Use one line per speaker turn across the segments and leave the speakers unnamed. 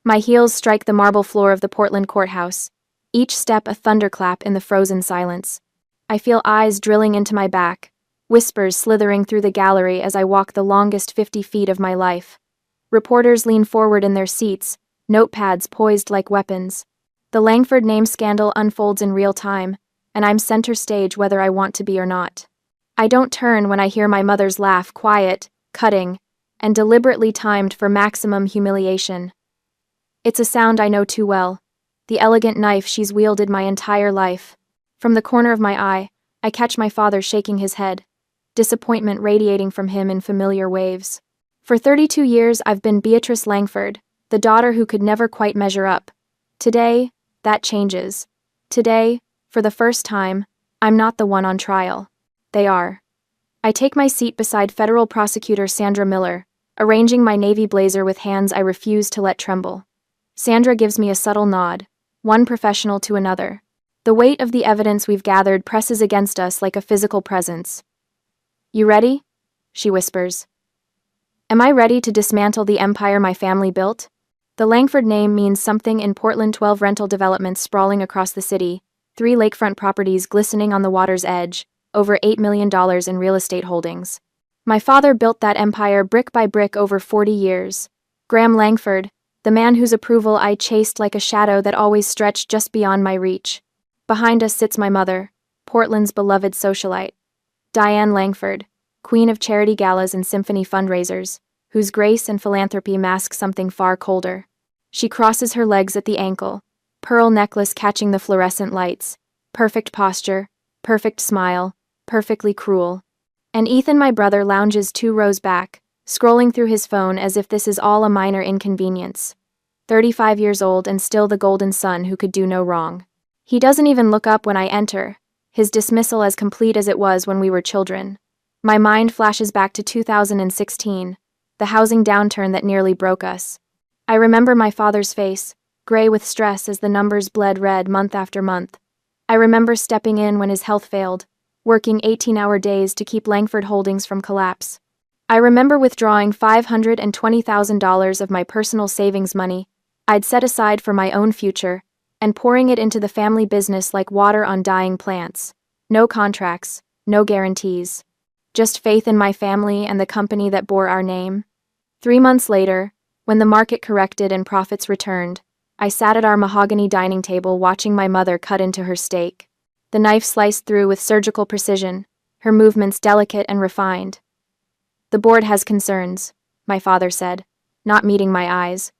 My heels strike the marble floor of the Portland courthouse, each step a thunderclap in the frozen silence. I feel eyes drilling into my back, whispers slithering through the gallery as I walk the longest 50 feet of my life. Reporters lean forward in their seats, notepads poised like weapons. The Langford name scandal unfolds in real time, and I'm center stage whether I want to be or not. I don't turn when I hear my mother's laugh, quiet, cutting, and deliberately timed for maximum humiliation. It's a sound I know too well, the elegant knife she's wielded my entire life. From the corner of my eye, I catch my father shaking his head, disappointment radiating from him in familiar waves. For 32 years I've been Beatrice Langford, the daughter who could never quite measure up. Today, that changes. Today, for the first time, I'm not the one on trial. They are. I take my seat beside federal prosecutor Sandra Miller, arranging my navy blazer with hands I refuse to let tremble. Sandra gives me a subtle nod, one professional to another. The weight of the evidence we've gathered presses against us like a physical presence. "You ready?" she whispers. Am I ready to dismantle the empire my family built? The Langford name means something in Portland. 12 rental developments sprawling across the city, 3 lakefront properties glistening on the water's edge, over $8 million in real estate holdings. My father built that empire brick by brick over 40 years. Graham Langford, the man whose approval I chased like a shadow that always stretched just beyond my reach. Behind us sits my mother, Portland's beloved socialite. Diane Langford, queen of charity galas and symphony fundraisers, whose grace and philanthropy mask something far colder. She crosses her legs at the ankle, pearl necklace catching the fluorescent lights. Perfect posture, perfect smile, perfectly cruel. And Ethan, my brother, lounges 2 rows back, scrolling through his phone as if this is all a minor inconvenience. 35 years old and still the golden son who could do no wrong. He doesn't even look up when I enter, his dismissal as complete as it was when we were children. My mind flashes back to 2016, the housing downturn that nearly broke us. I remember my father's face, gray with stress as the numbers bled red month after month. I remember stepping in when his health failed, working 18-hour days to keep Langford Holdings from collapse. I remember withdrawing $520,000 of my personal savings money I'd set aside for my own future, and pouring it into the family business like water on dying plants. No contracts, no guarantees. Just faith in my family and the company that bore our name. 3 months later, when the market corrected and profits returned, I sat at our mahogany dining table watching my mother cut into her steak. The knife sliced through with surgical precision, her movements delicate and refined. "The board has concerns," my father said, not meeting my eyes.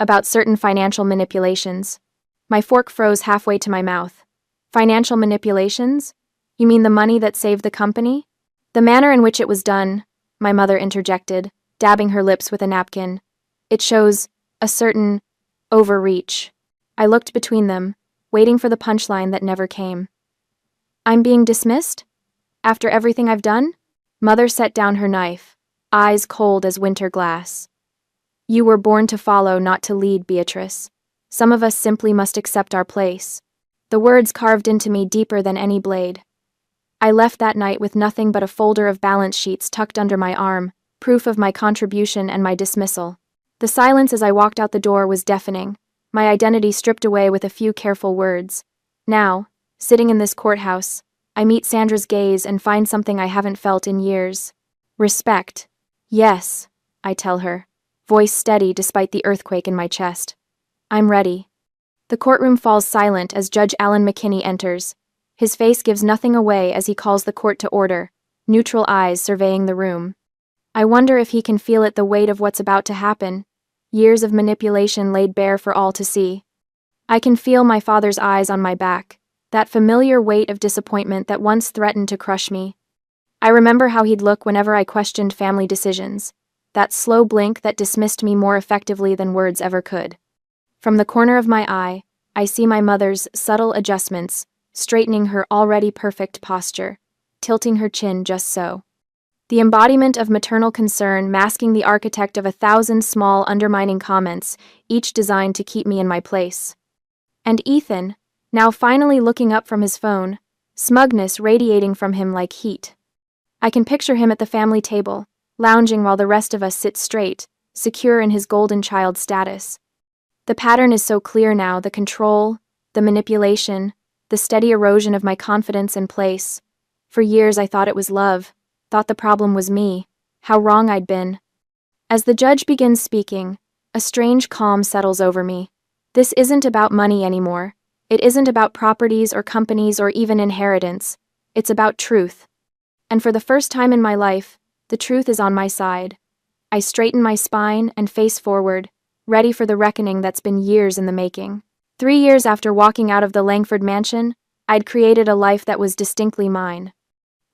"About certain financial manipulations." My fork froze halfway to my mouth. "Financial manipulations? You mean the money that saved the company?" "The manner in which it was done," my mother interjected, dabbing her lips with a napkin. "It shows a certain overreach." I looked between them, waiting for the punchline that never came. "I'm being dismissed? After everything I've done?" Mother set down her knife, eyes cold as winter glass. "You were born to follow, not to lead, Beatrice. Some of us simply must accept our place." The words carved into me deeper than any blade. I left that night with nothing but a folder of balance sheets tucked under my arm, proof of my contribution and my dismissal. The silence as I walked out the door was deafening, my identity stripped away with a few careful words. Now, sitting in this courthouse, I meet Sandra's gaze and find something I haven't felt in years. Respect. "Yes," I tell her, voice steady despite the earthquake in my chest. "I'm ready." The courtroom falls silent as Judge Alan McKinney enters. His face gives nothing away as he calls the court to order, neutral eyes surveying the room. I wonder if he can feel it, the weight of what's about to happen. Years of manipulation laid bare for all to see. I can feel my father's eyes on my back, that familiar weight of disappointment that once threatened to crush me. I remember how he'd look whenever I questioned family decisions, that slow blink that dismissed me more effectively than words ever could. From the corner of my eye, I see my mother's subtle adjustments, straightening her already perfect posture, tilting her chin just so. The embodiment of maternal concern masking the architect of 1,000 small undermining comments, each designed to keep me in my place. And Ethan, now finally looking up from his phone, smugness radiating from him like heat. I can picture him at the family table, lounging while the rest of us sit straight, secure in his golden child status. The pattern is so clear now, the control, the manipulation, the steady erosion of my confidence and place. For years I thought it was love, thought the problem was me, how wrong I'd been. As the judge begins speaking, a strange calm settles over me. This isn't about money anymore. It isn't about properties or companies or even inheritance. It's about truth. And for the first time in my life, the truth is on my side. I straighten my spine and face forward, ready for the reckoning that's been years in the making. 3 years after walking out of the Langford mansion, I'd created a life that was distinctly mine.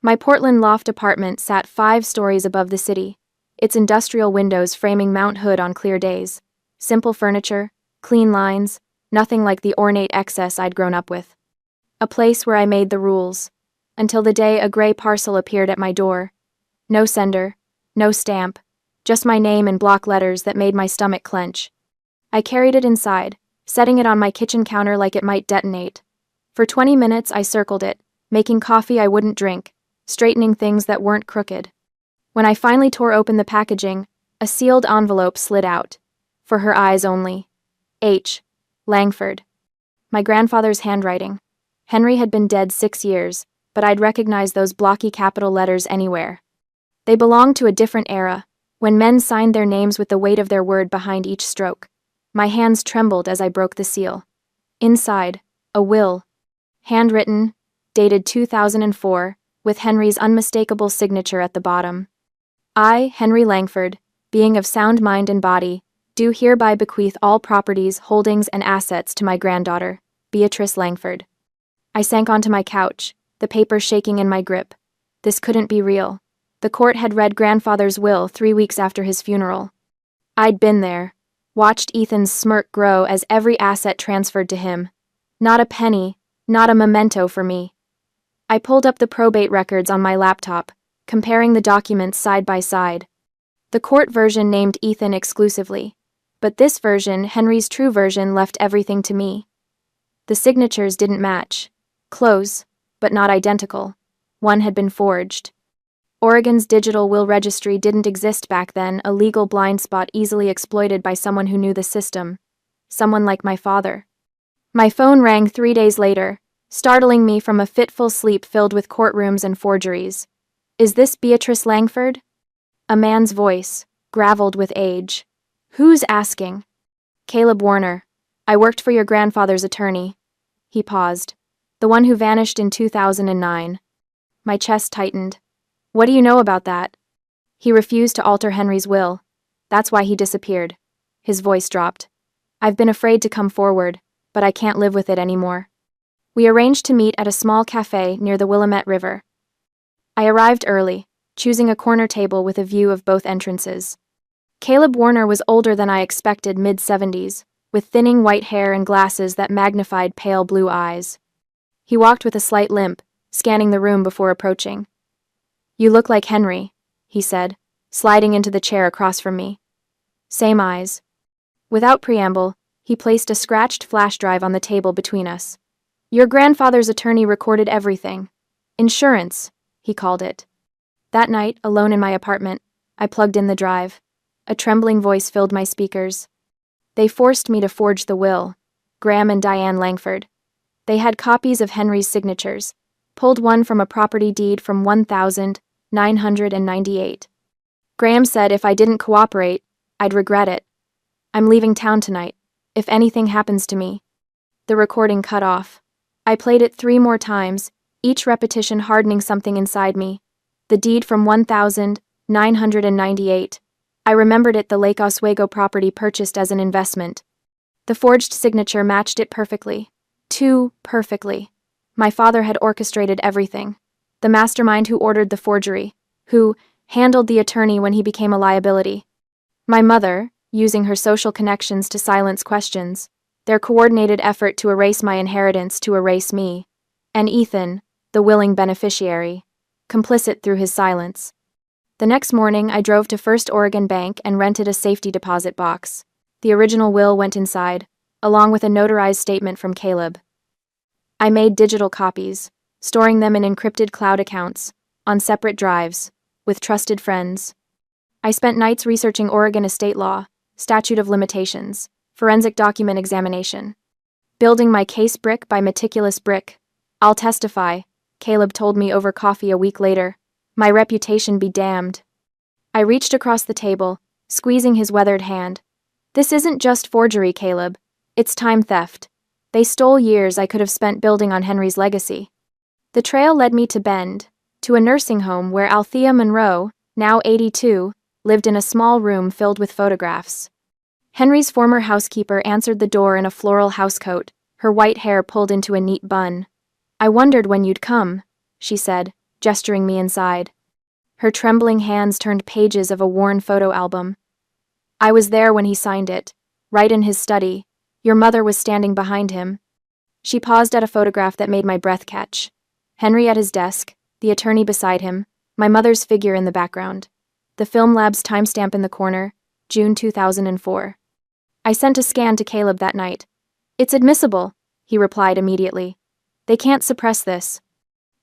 My Portland loft apartment sat 5 stories above the city, its industrial windows framing Mount Hood on clear days. Simple furniture, clean lines, nothing like the ornate excess I'd grown up with. A place where I made the rules, until the day a gray parcel appeared at my door. No sender, no stamp, just my name in block letters that made my stomach clench. I carried it inside, setting it on my kitchen counter like it might detonate. For 20 minutes I circled it, making coffee I wouldn't drink, straightening things that weren't crooked. When I finally tore open the packaging, a sealed envelope slid out. For her eyes only. H. Langford. My grandfather's handwriting. Henry had been dead 6 years, but I'd recognize those blocky capital letters anywhere. They belonged to a different era, when men signed their names with the weight of their word behind each stroke. My hands trembled as I broke the seal. Inside, a will. Handwritten, dated 2004, with Henry's unmistakable signature at the bottom. I, Henry Langford, being of sound mind and body, do hereby bequeath all properties, holdings, and assets to my granddaughter, Beatrice Langford. I sank onto my couch, the paper shaking in my grip. This couldn't be real. The court had read grandfather's will 3 weeks after his funeral. I'd been there, watched Ethan's smirk grow as every asset transferred to him. Not a penny, not a memento for me. I pulled up the probate records on my laptop, comparing the documents side by side. The court version named Ethan exclusively, but this version, Henry's true version, left everything to me. The signatures didn't match. Close, but not identical. One had been forged. Oregon's digital will registry didn't exist back then, a legal blind spot easily exploited by someone who knew the system. Someone like my father. My phone rang 3 days later, startling me from a fitful sleep filled with courtrooms and forgeries. Is this Beatrice Langford? A man's voice, graveled with age. Who's asking? Caleb Warner. I worked for your grandfather's attorney. He paused. The one who vanished in 2009. My chest tightened. What do you know about that? He refused to alter Henry's will. That's why he disappeared. His voice dropped. I've been afraid to come forward, but I can't live with it anymore. We arranged to meet at a small cafe near the Willamette River. I arrived early, choosing a corner table with a view of both entrances. Caleb Warner was older than I expected, mid-70s, with thinning white hair and glasses that magnified pale blue eyes. He walked with a slight limp, scanning the room before approaching. You look like Henry, he said, sliding into the chair across from me. Same eyes. Without preamble, he placed a scratched flash drive on the table between us. Your grandfather's attorney recorded everything. Insurance, he called it. That night, alone in my apartment, I plugged in the drive. A trembling voice filled my speakers. They forced me to forge the will. Graham and Diane Langford. They had copies of Henry's signatures, pulled one from a property deed from 1998. Graham said if I didn't cooperate, I'd regret it. I'm leaving town tonight, if anything happens to me. The recording cut off. I played it 3 more times, each repetition hardening something inside me. The deed from 1998. I remembered it, the Lake Oswego property purchased as an investment. The forged signature matched it perfectly. Too perfectly. My father had orchestrated everything. The mastermind who ordered the forgery, who handled the attorney when he became a liability. My mother, using her social connections to silence questions. Their coordinated effort to erase my inheritance, to erase me. And Ethan, the willing beneficiary, complicit through his silence. The next morning, I drove to First Oregon Bank and rented a safety deposit box. The original will went inside, along with a notarized statement from Caleb. I made digital copies, storing them in encrypted cloud accounts, on separate drives, with trusted friends. I spent nights researching Oregon estate law, statute of limitations, Forensic document examination. Building my case brick by meticulous brick. I'll testify, Caleb told me over coffee a week later. My reputation be damned. I reached across the table, squeezing his weathered hand. This isn't just forgery, Caleb. It's time theft. They stole years I could have spent building on Henry's legacy. The trail led me to Bend, to a nursing home where Althea Monroe, now 82, lived in a small room filled with photographs. Henry's former housekeeper answered the door in a floral housecoat, her white hair pulled into a neat bun. I wondered when you'd come, she said, gesturing me inside. Her trembling hands turned pages of a worn photo album. I was there when he signed it, right in his study. Your mother was standing behind him. She paused at a photograph that made my breath catch. Henry at his desk, the attorney beside him, my mother's figure in the background. The film lab's timestamp in the corner, June 2004. I sent a scan to Caleb that night. It's admissible, he replied immediately. They can't suppress this.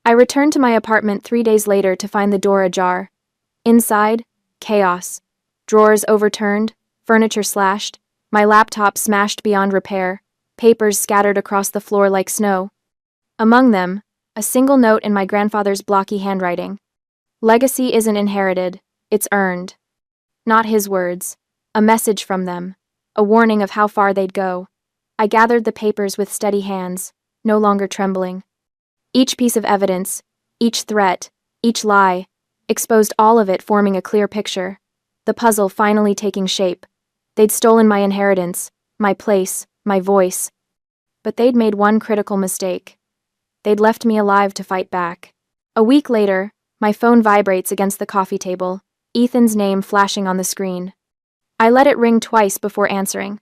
I returned to my apartment 3 days later to find the door ajar. Inside, chaos. Drawers overturned, furniture slashed, my laptop smashed beyond repair, papers scattered across the floor like snow. Among them, a single note in my grandfather's blocky handwriting. Legacy isn't inherited, it's earned. Not his words. A message from them. A warning of how far they'd go. I gathered the papers with steady hands, no longer trembling. Each piece of evidence, each threat, each lie, exposed all of it forming a clear picture. The puzzle finally taking shape. They'd stolen my inheritance, my place, my voice. But they'd made one critical mistake. They'd left me alive to fight back. A week later, my phone vibrates against the coffee table, Ethan's name flashing on the screen. I let it ring twice before answering.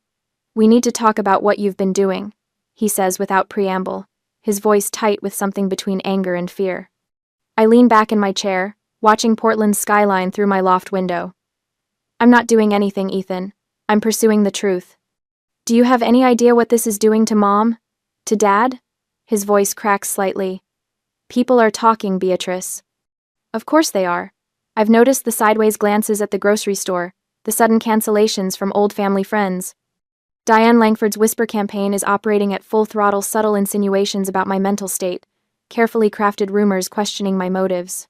We need to talk about what you've been doing, he says without preamble, his voice tight with something between anger and fear. I lean back in my chair, watching Portland's skyline through my loft window. I'm not doing anything, Ethan. I'm pursuing the truth. Do you have any idea what this is doing to Mom? To Dad? His voice cracks slightly. People are talking, Beatrice. Of course they are. I've noticed the sideways glances at the grocery store, the sudden cancellations from old family friends. Diane Langford's whisper campaign is operating at full throttle, subtle insinuations about my mental state, carefully crafted rumors questioning my motives.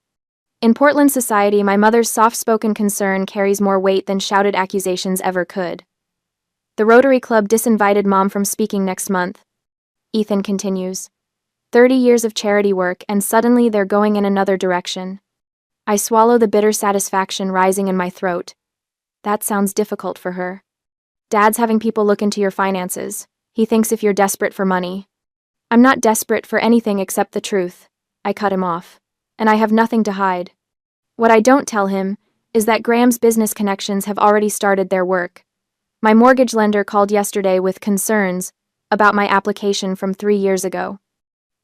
In Portland society, my mother's soft-spoken concern carries more weight than shouted accusations ever could. The Rotary Club disinvited Mom from speaking next month. Ethan continues. 30 years of charity work, and suddenly they're going in another direction. I swallow the bitter satisfaction rising in my throat. That sounds difficult for her. Dad's having people look into your finances. He thinks if you're desperate for money. I'm not desperate for anything except the truth. I cut him off. And I have nothing to hide. What I don't tell him is that Graham's business connections have already started their work. My mortgage lender called yesterday with concerns about my application from 3 years ago.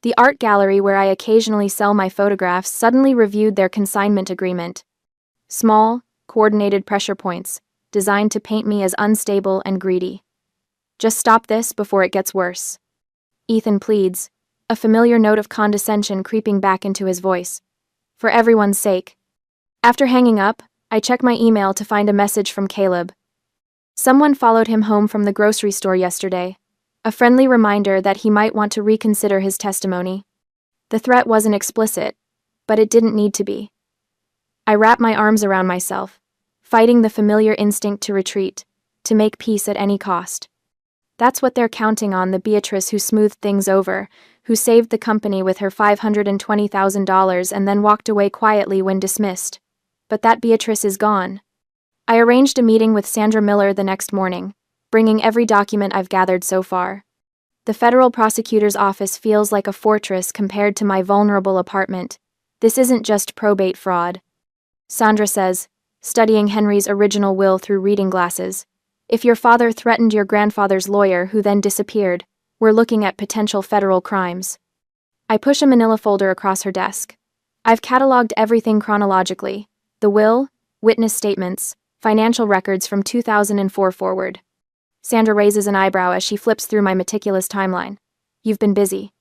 The art gallery where I occasionally sell my photographs suddenly reviewed their consignment agreement. Small, coordinated pressure points, designed to paint me as unstable and greedy. Just stop this before it gets worse. Ethan pleads, a familiar note of condescension creeping back into his voice. For everyone's sake. After hanging up, I check my email to find a message from Caleb. Someone followed him home from the grocery store yesterday. A friendly reminder that he might want to reconsider his testimony. The threat wasn't explicit, but it didn't need to be. I wrap my arms around myself, fighting the familiar instinct to retreat, to make peace at any cost. That's what they're counting on, the Beatrice who smoothed things over, who saved the company with her $520,000 and then walked away quietly when dismissed. But that Beatrice is gone. I arranged a meeting with Sandra Miller the next morning, bringing every document I've gathered so far. The federal prosecutor's office feels like a fortress compared to my vulnerable apartment. This isn't just probate fraud. Sandra says, studying Henry's original will through reading glasses, if your father threatened your grandfather's lawyer who then disappeared, we're looking at potential federal crimes. I push a manila folder across her desk. I've cataloged everything chronologically. The will, witness statements, financial records from 2004 forward. Sandra raises an eyebrow as she flips through my meticulous timeline. You've been busy.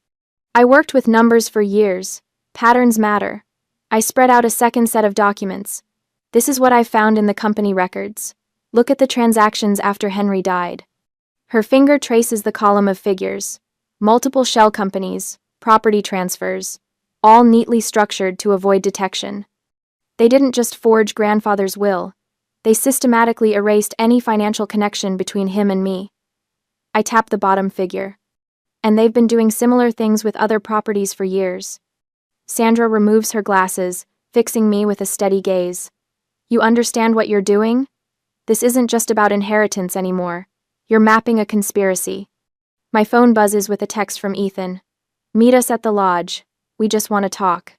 I worked with numbers for years. Patterns matter. I spread out a second set of documents. This is what I found in the company records. Look at the transactions after Henry died. Her finger traces the column of figures. Multiple shell companies, property transfers, all neatly structured to avoid detection. They didn't just forge grandfather's will, they systematically erased any financial connection between him and me. I tap the bottom figure. And they've been doing similar things with other properties for years. Sandra removes her glasses, fixing me with a steady gaze. You understand what you're doing? This isn't just about inheritance anymore. You're mapping a conspiracy. My phone buzzes with a text from Ethan. Meet us at the lodge. We just want to talk.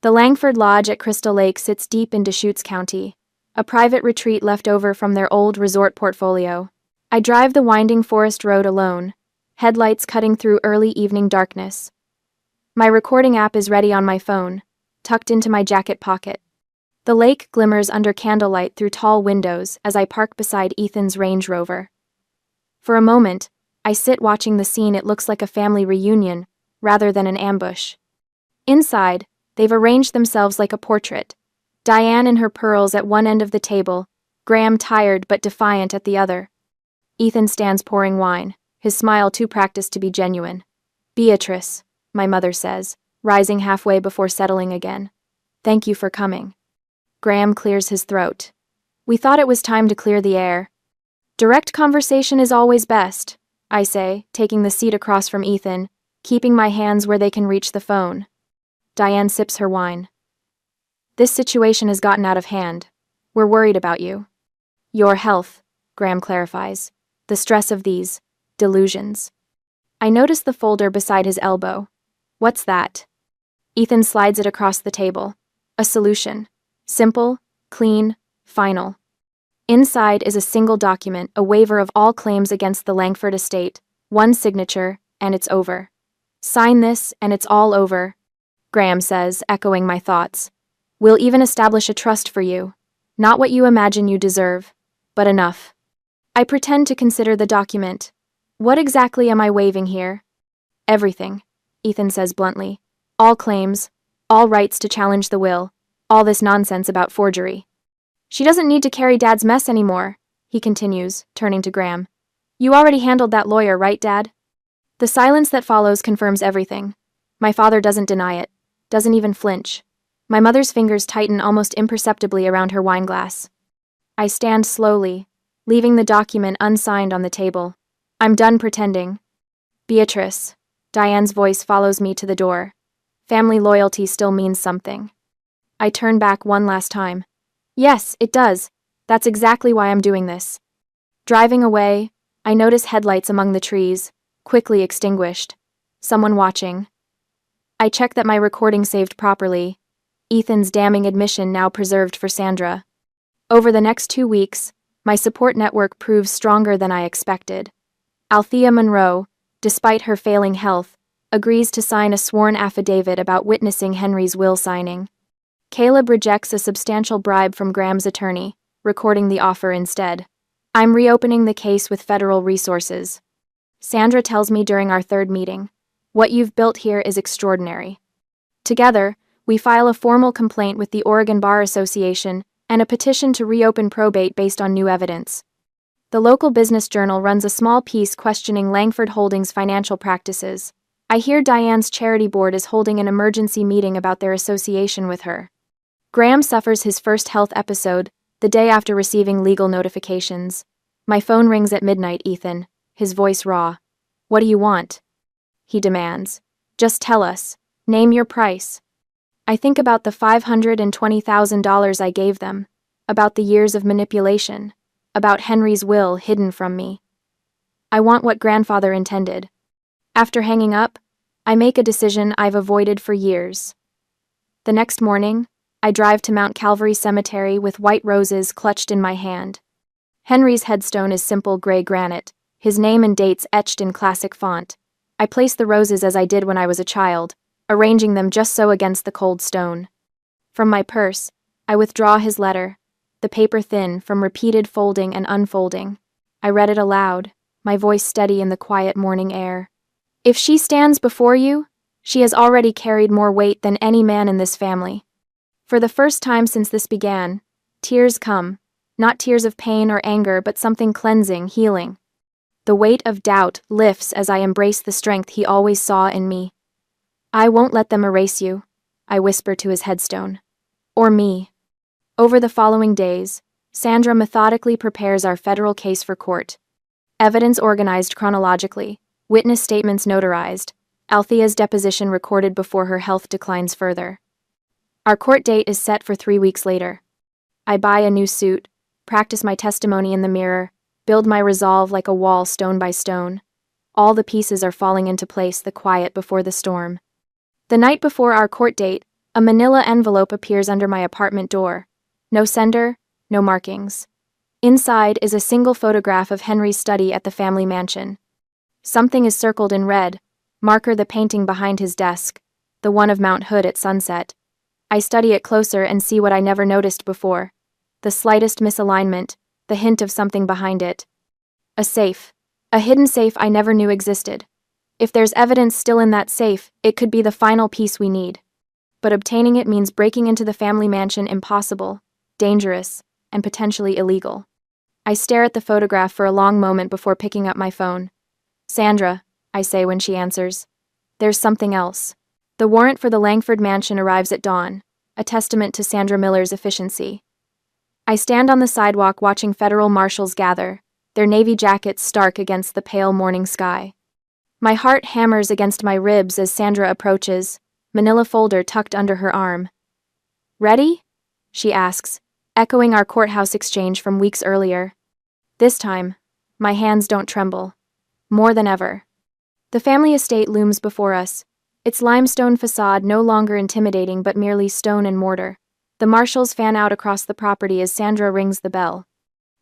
The Langford Lodge at Crystal Lake sits deep in Deschutes County, a private retreat left over from their old resort portfolio. I drive the winding forest road alone, headlights cutting through early evening darkness. My recording app is ready on my phone, tucked into my jacket pocket. The lake glimmers under candlelight through tall windows as I park beside Ethan's Range Rover. For a moment, I sit watching the scene. It looks like a family reunion, rather than an ambush. Inside, they've arranged themselves like a portrait. Diane in her pearls at one end of the table, Graham tired but defiant at the other. Ethan stands pouring wine, his smile too practiced to be genuine. Beatrice, my mother says, rising halfway before settling again. Thank you for coming. Graham clears his throat. We thought it was time to clear the air. Direct conversation is always best, I say, taking the seat across from Ethan, keeping my hands where they can reach the phone. Diane sips her wine. This situation has gotten out of hand. We're worried about you. Your health, Graham clarifies. The stress of these delusions. I notice the folder beside his elbow. What's that? Ethan slides it across the table. A solution. Simple, clean, final. Inside is a single document, a waiver of all claims against the Langford estate, one signature, and it's over. Sign this, and it's all over, Graham says, echoing my thoughts. We'll even establish a trust for you. Not what you imagine you deserve, but enough. I pretend to consider the document. What exactly am I waiving here? Everything, Ethan says bluntly. All claims, all rights to challenge the will, all this nonsense about forgery. She doesn't need to carry Dad's mess anymore, he continues, turning to Graham. You already handled that lawyer, right, Dad? The silence that follows confirms everything. My father doesn't deny it, doesn't even flinch. My mother's fingers tighten almost imperceptibly around her wineglass. I stand slowly, leaving the document unsigned on the table. I'm done pretending. Beatrice, Diane's voice follows me to the door. Family loyalty still means something. I turn back one last time. Yes, it does. That's exactly why I'm doing this. Driving away, I notice headlights among the trees, quickly extinguished. Someone watching. I check that my recording saved properly. Ethan's damning admission now preserved for Sandra. Over the next 2 weeks, my support network proves stronger than I expected. Althea Monroe, despite her failing health, agrees to sign a sworn affidavit about witnessing Henry's will signing. Caleb rejects a substantial bribe from Graham's attorney, recording the offer instead. I'm reopening the case with federal resources. Sandra tells me during our third meeting, what you've built here is extraordinary. Together, we file a formal complaint with the Oregon Bar Association and a petition to reopen probate based on new evidence. The local business journal runs a small piece questioning Langford Holdings' financial practices. I hear Diane's charity board is holding an emergency meeting about their association with her. Graham suffers his first health episode the day after receiving legal notifications. My phone rings at midnight, Ethan, his voice raw. What do you want? He demands. Just tell us. Name your price. I think about the $520,000 I gave them, about the years of manipulation, about Henry's will hidden from me. I want what grandfather intended. After hanging up, I make a decision I've avoided for years. The next morning, I drive to Mount Calvary Cemetery with white roses clutched in my hand. Henry's headstone is simple gray granite, his name and dates etched in classic font. I place the roses as I did when I was a child, arranging them just so against the cold stone. From my purse, I withdraw his letter, the paper thin from repeated folding and unfolding. I read it aloud, my voice steady in the quiet morning air. If she stands before you, she has already carried more weight than any man in this family. For the first time since this began, tears come, not tears of pain or anger but something cleansing, healing. The weight of doubt lifts as I embrace the strength he always saw in me. I won't let them erase you, I whisper to his headstone. Or me. Over the following days, Sandra methodically prepares our federal case for court. Evidence organized chronologically, witness statements notarized, Althea's deposition recorded before her health declines further. Our court date is set for 3 weeks later. I buy a new suit, practice my testimony in the mirror, build my resolve like a wall stone by stone. All the pieces are falling into place, the quiet before the storm. The night before our court date, a manila envelope appears under my apartment door. No sender, no markings. Inside is a single photograph of Henry's study at the family mansion. Something is circled in red, marker the painting behind his desk, the one of Mount Hood at sunset. I study it closer and see what I never noticed before. The slightest misalignment, the hint of something behind it. A safe. A hidden safe I never knew existed. If there's evidence still in that safe, it could be the final piece we need. But obtaining it means breaking into the family mansion impossible, dangerous, and potentially illegal. I stare at the photograph for a long moment before picking up my phone. Sandra, I say when she answers. There's something else. The warrant for the Langford mansion arrives at dawn, a testament to Sandra Miller's efficiency. I stand on the sidewalk watching federal marshals gather, their navy jackets stark against the pale morning sky. My heart hammers against my ribs as Sandra approaches, manila folder tucked under her arm. Ready? She asks, echoing our courthouse exchange from weeks earlier. This time, my hands don't tremble. More than ever. The family estate looms before us, its limestone facade no longer intimidating but merely stone and mortar. The marshals fan out across the property as Sandra rings the bell.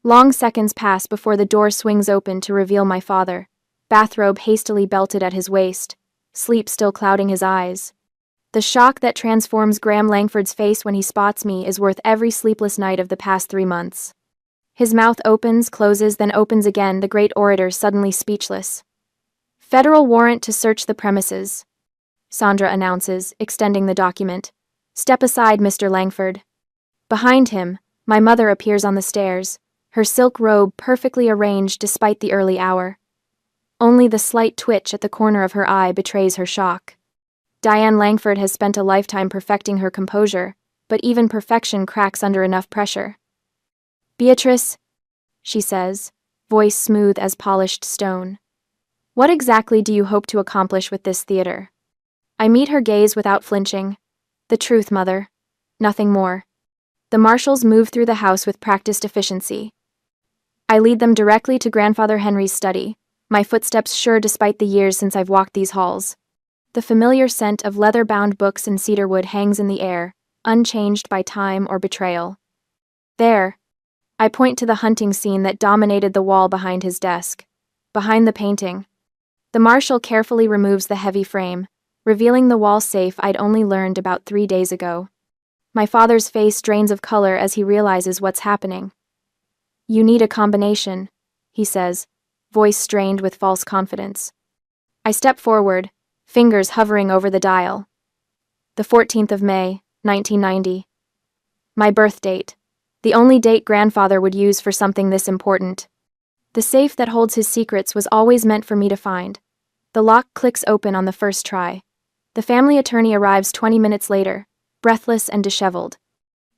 Long seconds pass before the door swings open to reveal my father, bathrobe hastily belted at his waist, sleep still clouding his eyes. The shock that transforms Graham Langford's face when he spots me is worth every sleepless night of the past 3 months. His mouth opens, closes, then opens again, the great orator suddenly speechless. Federal warrant to search the premises, Sandra announces, extending the document. Step aside, Mr. Langford. Behind him, my mother appears on the stairs, her silk robe perfectly arranged despite the early hour. Only the slight twitch at the corner of her eye betrays her shock. Diane Langford has spent a lifetime perfecting her composure, but even perfection cracks under enough pressure. Beatrice, she says, voice smooth as polished stone. What exactly do you hope to accomplish with this theater? I meet her gaze without flinching. The truth, Mother. Nothing more. The marshals move through the house with practiced efficiency. I lead them directly to Grandfather Henry's study, my footsteps sure despite the years since I've walked these halls. The familiar scent of leather-bound books and cedarwood hangs in the air, unchanged by time or betrayal. There. I point to the hunting scene that dominated the wall behind his desk. Behind the painting. The marshal carefully removes the heavy frame, revealing the wall safe I'd only learned about 3 days ago. My father's face drains of color as he realizes what's happening. You need a combination, he says, voice strained with false confidence. I step forward, fingers hovering over the dial. The 14th of May, 1990. My birth date. The only date Grandfather would use for something this important. The safe that holds his secrets was always meant for me to find. The lock clicks open on the first try. The family attorney arrives 20 minutes later, breathless and disheveled.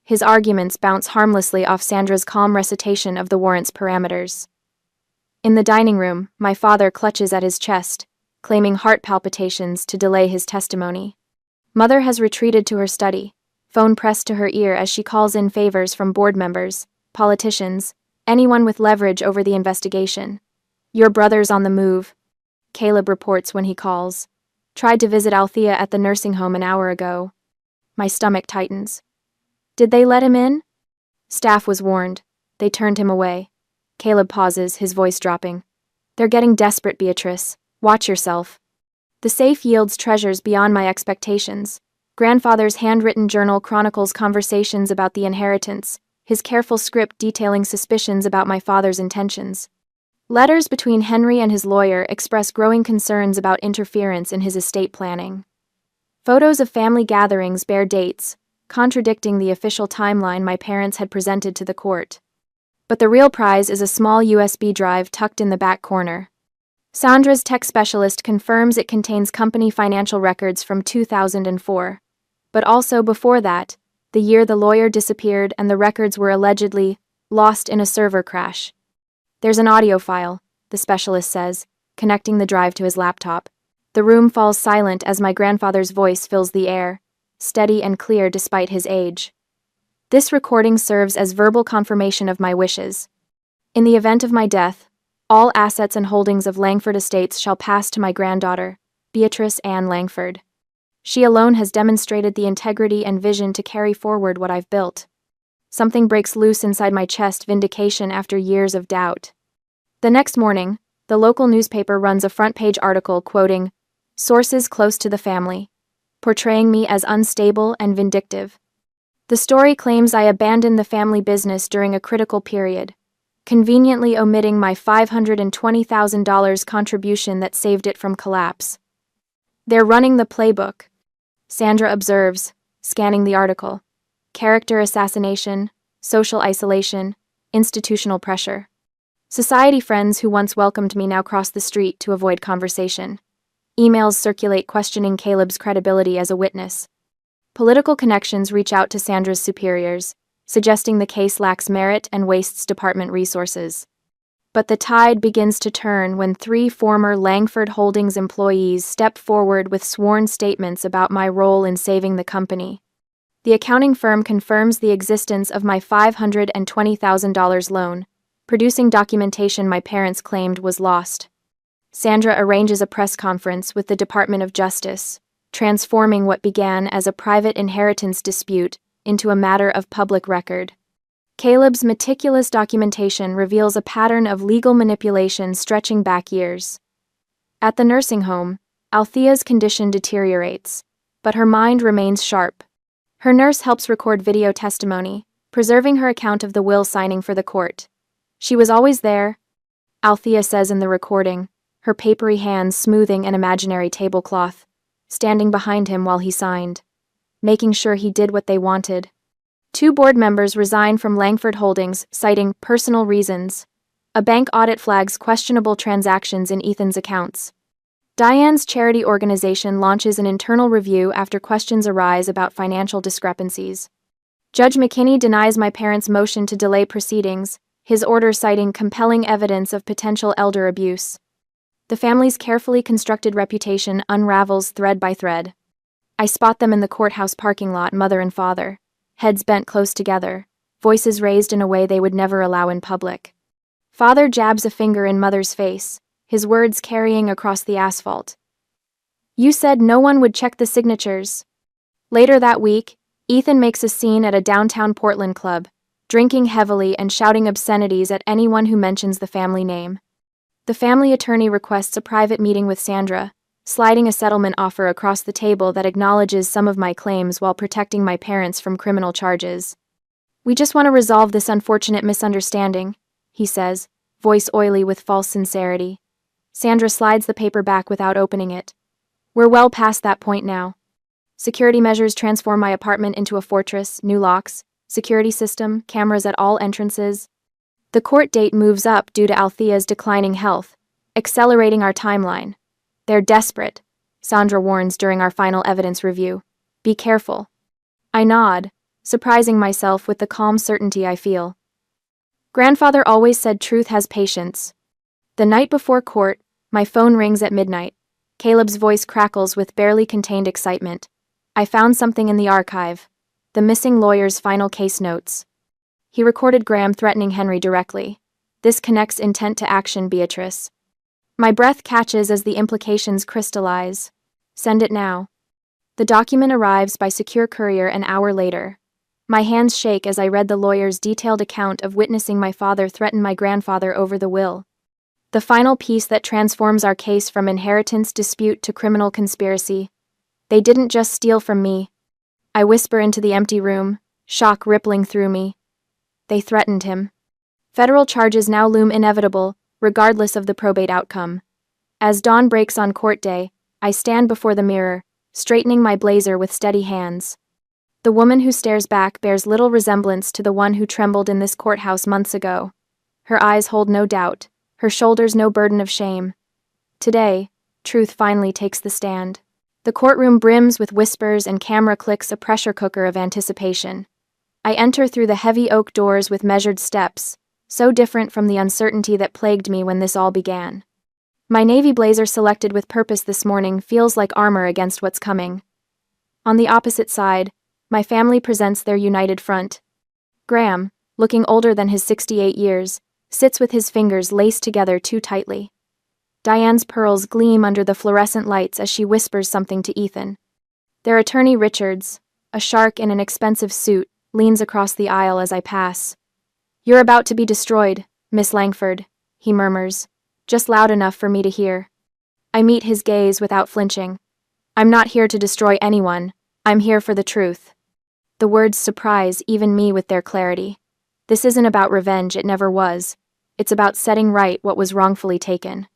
His arguments bounce harmlessly off Sandra's calm recitation of the warrant's parameters. In the dining room, my father clutches at his chest, claiming heart palpitations to delay his testimony. Mother has retreated to her study, phone pressed to her ear as she calls in favors from board members, politicians, anyone with leverage over the investigation. Your brother's on the move, Caleb reports when he calls. Tried to visit Althea at the nursing home an hour ago. My stomach tightens. Did they let him in? Staff was warned. They turned him away. Caleb pauses, his voice dropping. They're getting desperate, Beatrice. Watch yourself. The safe yields treasures beyond my expectations. Grandfather's handwritten journal chronicles conversations about the inheritance, his careful script detailing suspicions about my father's intentions. Letters between Henry and his lawyer express growing concerns about interference in his estate planning. Photos of family gatherings bear dates, contradicting the official timeline my parents had presented to the court. But the real prize is a small USB drive tucked in the back corner, Sandra's tech specialist confirms it contains company financial records from 2004. But also before that, the year the lawyer disappeared and the records were allegedly lost in a server crash. There's an audio file, the specialist says, connecting the drive to his laptop. The room falls silent as my grandfather's voice fills the air, steady and clear despite his age. This recording serves as verbal confirmation of my wishes. In the event of my death, all assets and holdings of Langford Estates shall pass to my granddaughter, Beatrice Ann Langford. She alone has demonstrated the integrity and vision to carry forward what I've built. Something breaks loose inside my chest, vindication after years of doubt. The next morning, the local newspaper runs a front-page article quoting sources close to the family, portraying me as unstable and vindictive. The story claims I abandoned the family business during a critical period, conveniently omitting my $520,000 contribution that saved it from collapse. They're running the playbook, Sandra observes, scanning the article. Character assassination, social isolation, institutional pressure. Society friends who once welcomed me now cross the street to avoid conversation. Emails circulate questioning Caleb's credibility as a witness. Political connections reach out to Sandra's superiors, suggesting the case lacks merit and wastes department resources. But the tide begins to turn when 3 former Langford Holdings employees step forward with sworn statements about my role in saving the company. The accounting firm confirms the existence of my $520,000 loan, producing documentation my parents claimed was lost. Sandra arranges a press conference with the Department of Justice, transforming what began as a private inheritance dispute into a matter of public record. Caleb's meticulous documentation reveals a pattern of legal manipulation stretching back years. At the nursing home, Althea's condition deteriorates, but her mind remains sharp. Her nurse helps record video testimony, preserving her account of the will signing for the court. She was always there, Althea says in the recording, her papery hands smoothing an imaginary tablecloth, standing behind him while he signed, making sure he did what they wanted. 2 board members resign from Langford Holdings, citing personal reasons. A bank audit flags questionable transactions in Ethan's accounts. Diane's charity organization launches an internal review after questions arise about financial discrepancies. Judge McKinney denies my parents' motion to delay proceedings, his order citing compelling evidence of potential elder abuse. The family's carefully constructed reputation unravels thread by thread. I spot them in the courthouse parking lot, mother and father, heads bent close together, voices raised in a way they would never allow in public. Father jabs a finger in mother's face, his words carrying across the asphalt. You said no one would check the signatures. Later that week, Ethan makes a scene at a downtown Portland club, drinking heavily and shouting obscenities at anyone who mentions the family name. The family attorney requests a private meeting with Sandra, sliding a settlement offer across the table that acknowledges some of my claims while protecting my parents from criminal charges. We just want to resolve this unfortunate misunderstanding, he says, voice oily with false sincerity. Sandra slides the paper back without opening it. We're well past that point now. Security measures transform my apartment into a fortress, new locks, security system, cameras at all entrances. The court date moves up due to Althea's declining health, accelerating our timeline. They're desperate, Sandra warns during our final evidence review. Be careful. I nod, surprising myself with the calm certainty I feel. Grandfather always said truth has patience. The night before court, my phone rings at midnight. Caleb's voice crackles with barely contained excitement. I found something in the archive. The missing lawyer's final case notes. He recorded Graham threatening Henry directly. This connects intent to action, Beatrice. My breath catches as the implications crystallize. Send it now. The document arrives by secure courier an hour later. My hands shake as I read the lawyer's detailed account of witnessing my father threaten my grandfather over the will. The final piece that transforms our case from inheritance dispute to criminal conspiracy. They didn't just steal from me. I whisper into the empty room, shock rippling through me. They threatened him. Federal charges now loom inevitable, regardless of the probate outcome. As dawn breaks on court day, I stand before the mirror, straightening my blazer with steady hands. The woman who stares back bears little resemblance to the one who trembled in this courthouse months ago. Her eyes hold no doubt, her shoulders no burden of shame. Today, truth finally takes the stand. The courtroom brims with whispers and camera clicks, a pressure cooker of anticipation. I enter through the heavy oak doors with measured steps, so different from the uncertainty that plagued me when this all began. My navy blazer, selected with purpose this morning, feels like armor against what's coming. On the opposite side, my family presents their united front. Graham, looking older than his 68 years, sits with his fingers laced together too tightly. Diane's pearls gleam under the fluorescent lights as she whispers something to Ethan. Their attorney Richards, a shark in an expensive suit, leans across the aisle as I pass. "You're about to be destroyed, Miss Langford," he murmurs, just loud enough for me to hear. I meet his gaze without flinching. "I'm not here to destroy anyone. I'm here for the truth." The words surprise even me with their clarity. This isn't about revenge, it never was. It's about setting right what was wrongfully taken.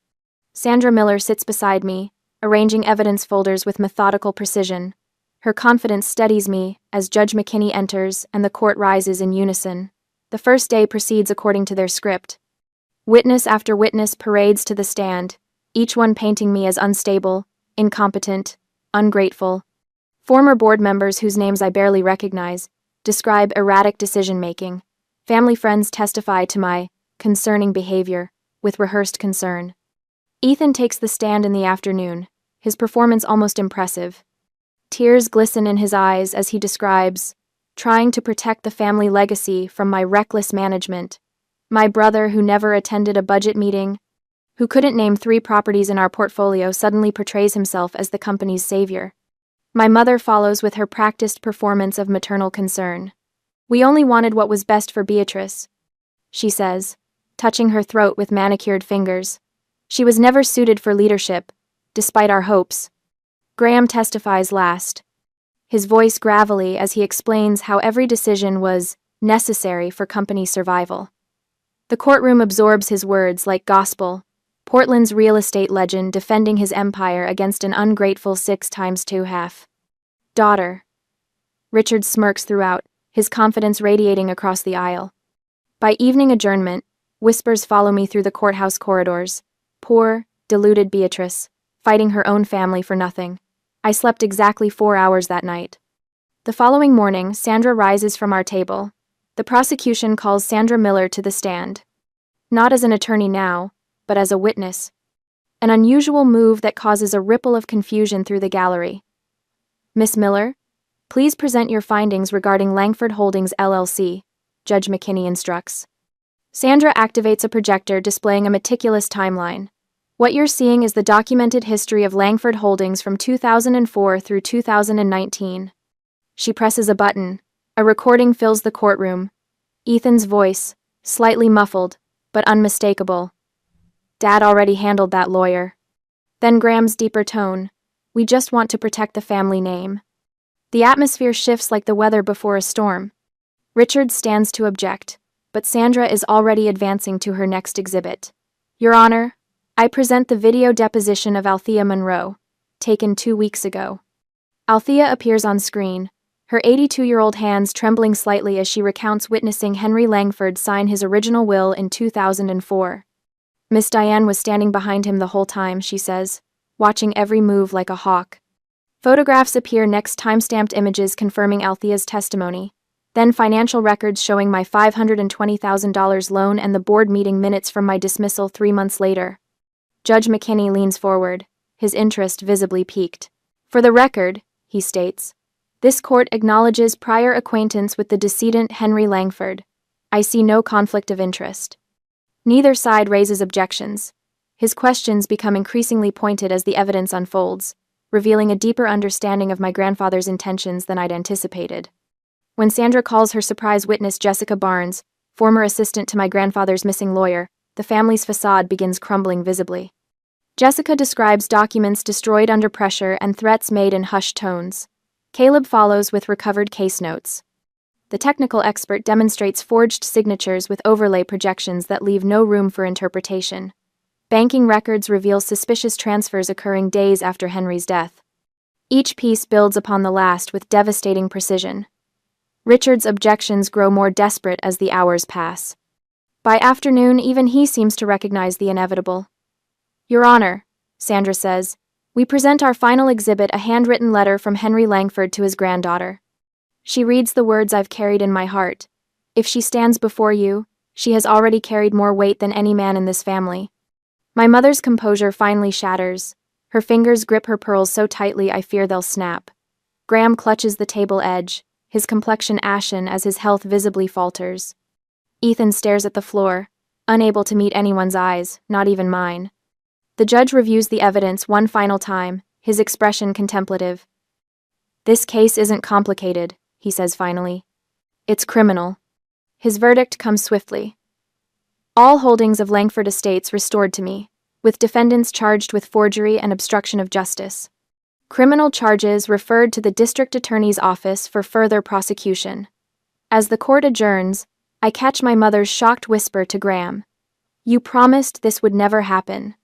Sandra Miller sits beside me, arranging evidence folders with methodical precision. Her confidence steadies me as Judge McKinney enters and the court rises in unison. The first day proceeds according to their script. Witness after witness parades to the stand, each one painting me as unstable, incompetent, ungrateful. Former board members whose names I barely recognize describe erratic decision-making. Family friends testify to my concerning behavior with rehearsed concern. Ethan takes the stand in the afternoon, his performance almost impressive. Tears glisten in his eyes as he describes trying to protect the family legacy from my reckless management. My brother, who never attended a budget meeting, who couldn't name 3 properties in our portfolio, suddenly portrays himself as the company's savior. My mother follows with her practiced performance of maternal concern. "We only wanted what was best for Beatrice," she says, touching her throat with manicured fingers. "She was never suited for leadership, despite our hopes." Graham testifies last, his voice gravelly as he explains how every decision was necessary for company survival. The courtroom absorbs his words like gospel, Portland's real estate legend defending his empire against an ungrateful 6x2 daughter. Richard smirks throughout, his confidence radiating across the aisle. By evening adjournment, whispers follow me through the courthouse corridors. Poor, deluded Beatrice, fighting her own family for nothing. I slept exactly 4 hours that night. The following morning, Sandra rises from our table. The prosecution calls Sandra Miller to the stand. Not as an attorney now, but as a witness. An unusual move that causes a ripple of confusion through the gallery. "Miss Miller, please present your findings regarding Langford Holdings LLC," Judge McKinney instructs. Sandra activates a projector displaying a meticulous timeline. "What you're seeing is the documented history of Langford Holdings from 2004 through 2019. She presses a button. A recording fills the courtroom. Ethan's voice, slightly muffled, but unmistakable. "Dad already handled that, lawyer." Then Graham's deeper tone. "We just want to protect the family name." The atmosphere shifts like the weather before a storm. Richard stands to object, but Sandra is already advancing to her next exhibit. "Your Honor, I present the video deposition of Althea Monroe, taken 2 weeks ago." Althea appears on screen, her 82-year-old hands trembling slightly as she recounts witnessing Henry Langford sign his original will in 2004. "Miss Diane was standing behind him the whole time," she says, watching every move like a hawk. Photographs appear next, timestamped images confirming Althea's testimony, then financial records showing my $520,000 loan and the board meeting minutes from my dismissal 3 months later. Judge McKinney leans forward, his interest visibly piqued. "For the record," he states, "this court acknowledges prior acquaintance with the decedent Henry Langford. I see no conflict of interest." Neither side raises objections. His questions become increasingly pointed as the evidence unfolds, revealing a deeper understanding of my grandfather's intentions than I'd anticipated. When Sandra calls her surprise witness Jessica Barnes, former assistant to my grandfather's missing lawyer, the family's facade begins crumbling visibly. Jessica describes documents destroyed under pressure and threats made in hushed tones. Caleb follows with recovered case notes. The technical expert demonstrates forged signatures with overlay projections that leave no room for interpretation. Banking records reveal suspicious transfers occurring days after Henry's death. Each piece builds upon the last with devastating precision. Richard's objections grow more desperate as the hours pass. By afternoon, even he seems to recognize the inevitable. "Your Honor, Sandra says. We present our final exhibit, a handwritten letter from Henry Langford to his granddaughter. She reads the words I've carried in my heart. If she stands before you, she has already carried more weight than any man in this family. My mother's composure finally shatters. Her fingers grip her pearls so tightly I fear they'll snap. Graham clutches the table edge, his complexion ashen as his health visibly falters. Ethan stares at the floor, unable to meet anyone's eyes, not even mine. The judge reviews the evidence one final time, his expression contemplative. This case isn't complicated, he says finally. It's criminal. His verdict comes swiftly. All holdings of Langford Estates restored to me, with defendants charged with forgery and obstruction of justice. Criminal charges referred to the district attorney's office for further prosecution. As the court adjourns, I catch my mother's shocked whisper to Graham. You promised this would never happen.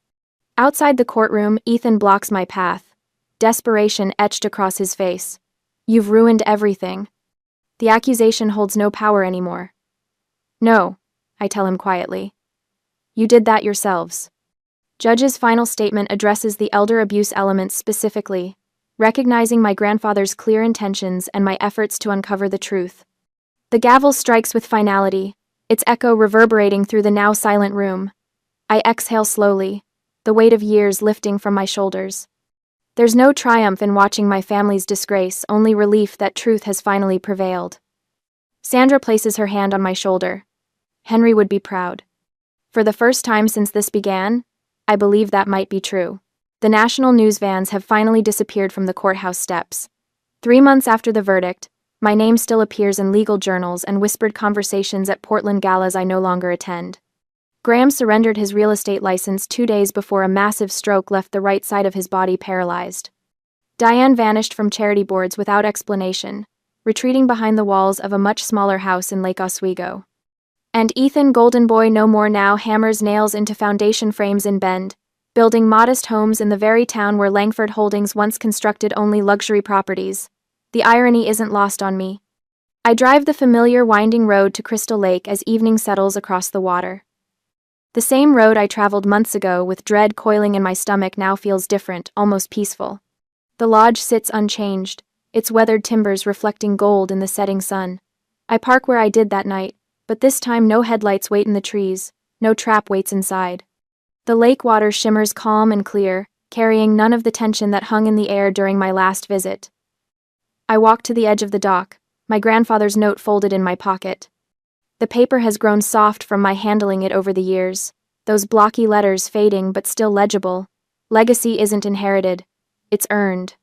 Outside the courtroom, Ethan blocks my path, desperation etched across his face. You've ruined everything. The accusation holds no power anymore. No, I tell him quietly. You did that yourselves. Judge's final statement addresses the elder abuse elements specifically, recognizing my grandfather's clear intentions and my efforts to uncover the truth. The gavel strikes with finality, its echo reverberating through the now silent room. I exhale slowly, the weight of years lifting from my shoulders. There's no triumph in watching my family's disgrace, only relief that truth has finally prevailed. Sandra places her hand on my shoulder. Henry would be proud. For the first time since this began, I believe that might be true. The national news vans have finally disappeared from the courthouse steps. 3 months after the verdict, my name still appears in legal journals and whispered conversations at Portland galas I no longer attend. Graham surrendered his real estate license 2 days before a massive stroke left the right side of his body paralyzed. Diane vanished from charity boards without explanation, retreating behind the walls of a much smaller house in Lake Oswego. And Ethan Golden Boy no more now hammers nails into foundation frames in Bend, building modest homes in the very town where Langford Holdings once constructed only luxury properties. The irony isn't lost on me. I drive the familiar winding road to Crystal Lake as evening settles across the water. The same road I traveled months ago with dread coiling in my stomach now feels different, almost peaceful. The lodge sits unchanged, its weathered timbers reflecting gold in the setting sun. I park where I did that night, but this time no headlights wait in the trees, no trap waits inside. The lake water shimmers calm and clear, carrying none of the tension that hung in the air during my last visit. I walk to the edge of the dock, my grandfather's note folded in my pocket. The paper has grown soft from my handling it over the years, those blocky letters fading but still legible. Legacy isn't inherited, it's earned.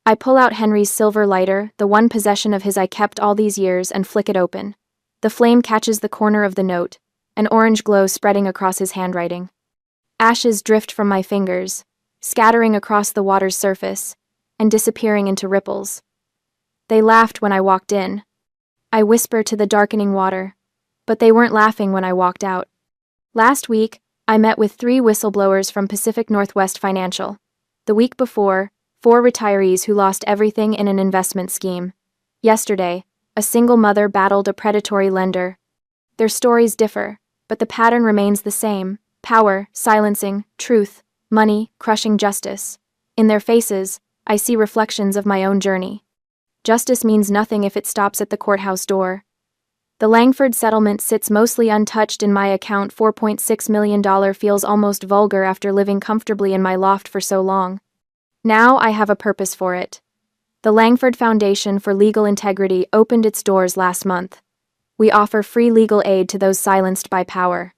I pull out Henry's silver lighter, the one possession of his I kept all these years, and flick it open. The flame catches the corner of the note, an orange glow spreading across his handwriting. Ashes drift from my fingers, scattering across the water's surface, and disappearing into ripples. They laughed when I walked in. I whisper to the darkening water, but they weren't laughing when I walked out. Last week, I met with 3 whistleblowers from Pacific Northwest Financial. The week before, 4 retirees who lost everything in an investment scheme. Yesterday, a single mother battled a predatory lender. Their stories differ, but the pattern remains the same: power, silencing, truth, money, crushing justice. In their faces, I see reflections of my own journey. Justice means nothing if it stops at the courthouse door. The Langford settlement sits mostly untouched in my account. $4.6 million feels almost vulgar after living comfortably in my loft for so long. Now I have a purpose for it. The Langford Foundation for Legal Integrity opened its doors last month. We offer free legal aid to those silenced by power.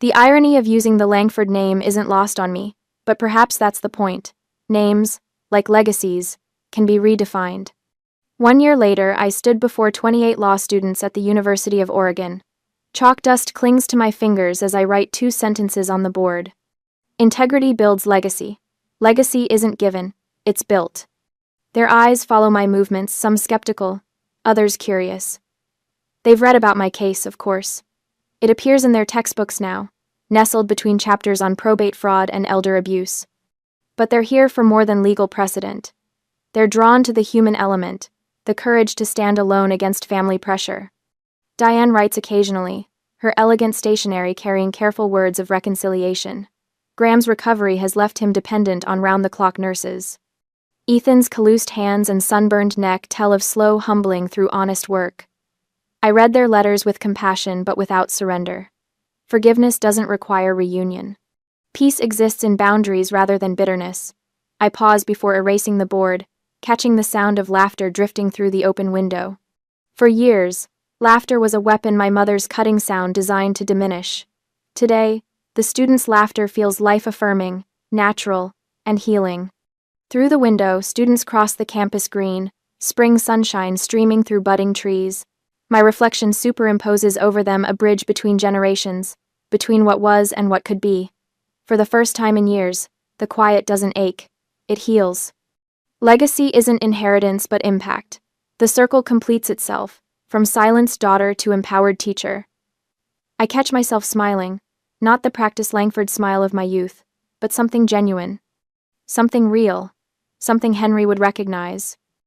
The irony of using the Langford name isn't lost on me, but perhaps that's the point. Names, like legacies, can be redefined. 1 year later, I stood before 28 law students at the University of Oregon. Chalk dust clings to my fingers as I write 2 sentences on the board. Integrity builds legacy. Legacy isn't given, it's built. Their eyes follow my movements, some skeptical, others curious. They've read about my case, of course. It appears in their textbooks now, nestled between chapters on probate fraud and elder abuse. But they're here for more than legal precedent. They're drawn to the human element, the courage to stand alone against family pressure. Diane writes occasionally, her elegant stationery carrying careful words of reconciliation. Graham's recovery has left him dependent on round-the-clock nurses. Ethan's calloused hands and sunburned neck tell of slow humbling through honest work. I read their letters with compassion but without surrender. Forgiveness doesn't require reunion. Peace exists in boundaries rather than bitterness. I pause before erasing the board, catching the sound of laughter drifting through the open window. For years, laughter was a weapon my mother's cutting sound designed to diminish. Today, the students' laughter feels life-affirming, natural, and healing. Through the window, students cross the campus green, spring sunshine streaming through budding trees. My reflection superimposes over them a bridge between generations, between what was and what could be. For the first time in years, the quiet doesn't ache, it heals. Legacy isn't inheritance but impact. The circle completes itself, from silenced daughter to empowered teacher. I catch myself smiling, not the practiced Langford smile of my youth, but something genuine. Something real. Something Henry would recognize.